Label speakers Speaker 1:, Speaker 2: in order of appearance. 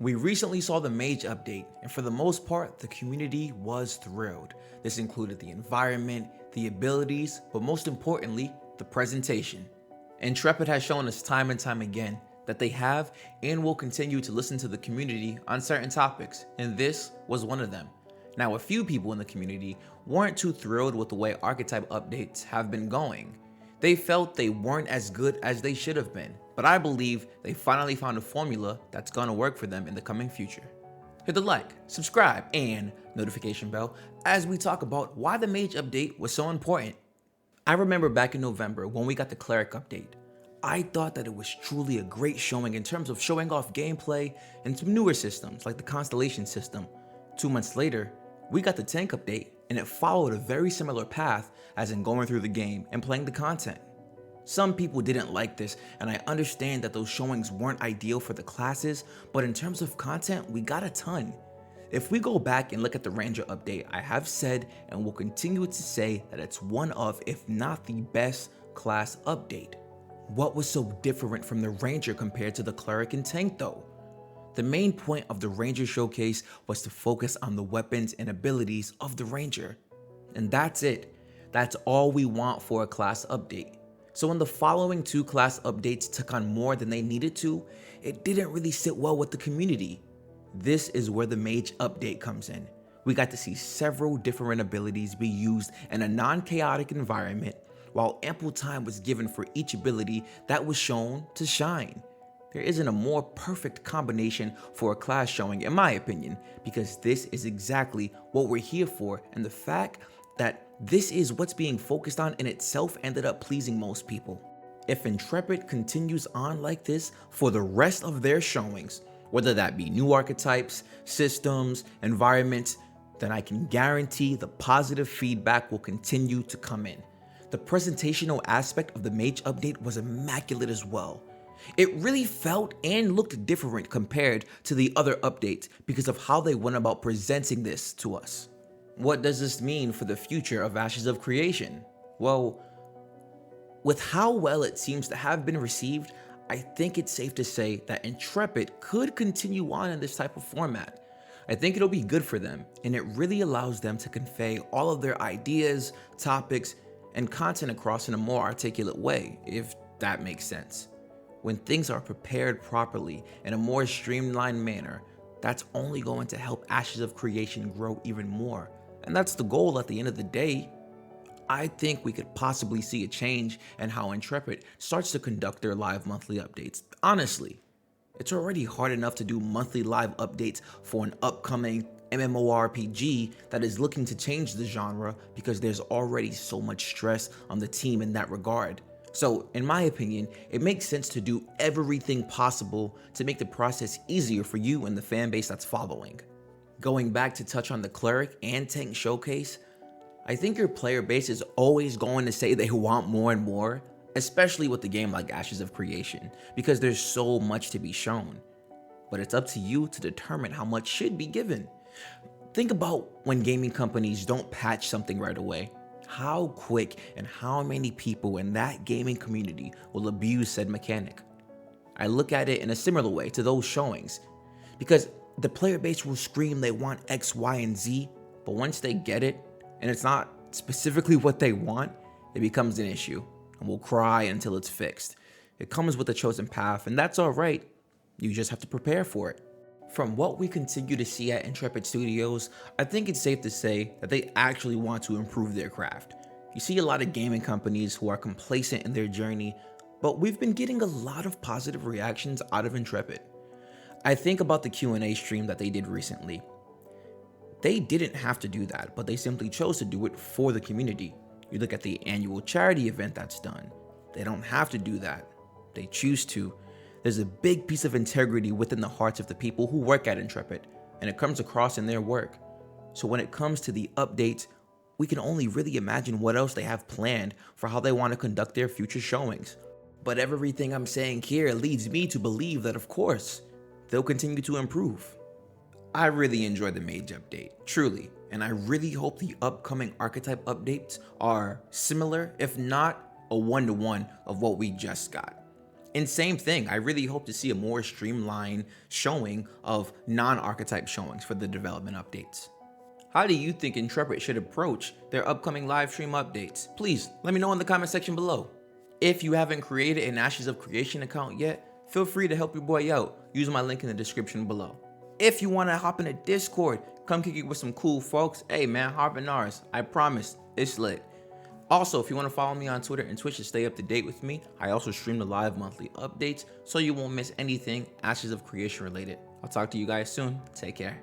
Speaker 1: We recently saw the Mage update, and for the most part, the community was thrilled. This included the environment, the abilities, but most importantly, the presentation. Intrepid has shown us time and time again that they have and will continue to listen to the community on certain topics, and this was one of them. Now, a few people in the community weren't too thrilled with the way archetype updates have been going. They felt they weren't as good as they should have been, but I believe they finally found a formula that's gonna work for them in the coming future. Hit the like, subscribe, and notification bell as we talk about why the Mage update was so important. I remember back in November when we got the Cleric update. I thought that it was truly a great showing in terms of showing off gameplay and some newer systems like the Constellation system. 2 months later, we got the Tank update, and it followed a very similar path as in going through the game and playing the content. Some people didn't like this, and I understand that those showings weren't ideal for the classes, but in terms of content, we got a ton. If we go back and look at the Ranger update, I have said and will continue to say that it's one of, if not the best class update. What was so different from the Ranger compared to the Cleric and Tank though? The main point of the Ranger showcase was to focus on the weapons and abilities of the Ranger. And that's it. That's all we want for a class update. So when the following two class updates took on more than they needed to, it didn't really sit well with the community. This is where the Mage update comes in. We got to see several different abilities be used in a non-chaotic environment, while ample time was given for each ability that was shown to shine. There isn't a more perfect combination for a class showing in my opinion, because this is exactly what we're here for, and the fact that this is what's being focused on in itself ended up pleasing most people. If Intrepid continues on like this for the rest of their showings, whether that be new archetypes, systems, environments, then I can guarantee the positive feedback will continue to come in. The presentational aspect of the Mage update was immaculate as well. It really felt and looked different compared to the other updates because of how they went about presenting this to us. What does this mean for the future of Ashes of Creation? Well, with how well it seems to have been received, I think it's safe to say that Intrepid could continue on in this type of format. I think it'll be good for them, and it really allows them to convey all of their ideas, topics, and content across in a more articulate way, if that makes sense. When things are prepared properly in a more streamlined manner, that's only going to help Ashes of Creation grow even more. And that's the goal at the end of the day. I think we could possibly see a change in how Intrepid starts to conduct their live monthly updates. Honestly, it's already hard enough to do monthly live updates for an upcoming MMORPG that is looking to change the genre because there's already so much stress on the team in that regard. So, in my opinion, it makes sense to do everything possible to make the process easier for you and the fan base that's following. Going back to touch on the Cleric and Tank showcase, I think your player base is always going to say they want more and more, especially with a game like Ashes of Creation, because there's so much to be shown. But it's up to you to determine how much should be given. Think about when gaming companies don't patch something right away. How quick and how many people in that gaming community will abuse said mechanic. I look at it in a similar way to those showings, because the player base will scream they want X, Y, and Z, but once they get it, and it's not specifically what they want, it becomes an issue, and will cry until it's fixed. It comes with a chosen path, and that's alright. You just have to prepare for it. From what we continue to see at Intrepid Studios, I think it's safe to say that they actually want to improve their craft. You see a lot of gaming companies who are complacent in their journey, but we've been getting a lot of positive reactions out of Intrepid. I think about the Q&A stream that they did recently. They didn't have to do that, but they simply chose to do it for the community. You look at the annual charity event that's done. They don't have to do that. They choose to. There's a big piece of integrity within the hearts of the people who work at Intrepid, and it comes across in their work. So when it comes to the updates, we can only really imagine what else they have planned for how they want to conduct their future showings. But everything I'm saying here leads me to believe that, of course, they'll continue to improve. I really enjoyed the Mage update, truly, and I really hope the upcoming archetype updates are similar, if not a one-to-one of what we just got. And same thing, I really hope to see a more streamlined showing of non-archetype showings for the development updates. How do you think Intrepid should approach their upcoming live stream updates? Please let me know in the comment section below. If you haven't created an Ashes of Creation account yet, feel free to help your boy out using my link in the description below. If you want to hop in a Discord, come kick it with some cool folks, hey man, hop in ours. I promise, it's lit. Also, if you want to follow me on Twitter and Twitch to stay up to date with me, I also stream the live monthly updates so you won't miss anything Ashes of Creation related. I'll talk to you guys soon. Take care.